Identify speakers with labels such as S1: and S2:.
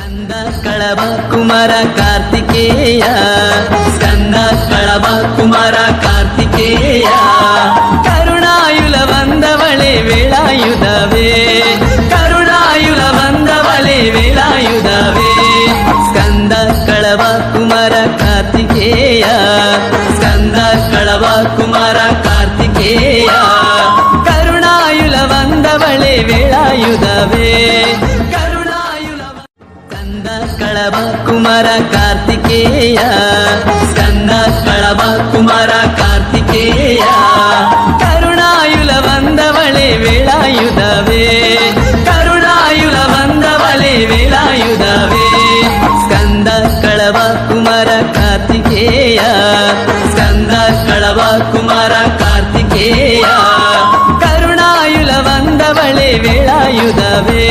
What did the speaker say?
S1: Skanda ಕಳವ Kumara Kartikeya Skanda ಕಳವ Kumara Kartikeya ಕರುಣಾಯುಲ ಬಂದವಳೆ ವೇಳಾಯುಧವೇ ಕರುಣಾಯುಲ ಬಂದವಳೆ ವೇಳಾಯುಧವೇ Skanda ಕಳವ Kumara Kartikeya Skanda ಕಳವ Kumara Kartikeya ಕರುಣಾಯುಲ ಬಂದವಳೆ ವೇಳಾಯುಧವೇ Skanda ಕಳವ Kumara Kartikeya Skanda ಕಳವ Kumara Kartikeya ಕರುಣಾಯುಲ ಬಂದವಳೆ ವೇಳಾಯುಧವೇ ಕರುಣಾಯುಲ ಬಂದವಳೆ ವೇಳಾಯುಧವೇ Skanda ಕಳವ Kumara Kartikeya Skanda ಕಳವ Kumara Kartikeya ಕರುಣಾಯುಲ ಬಂದವಳೆ ವೇಳಾಯುಧವೇ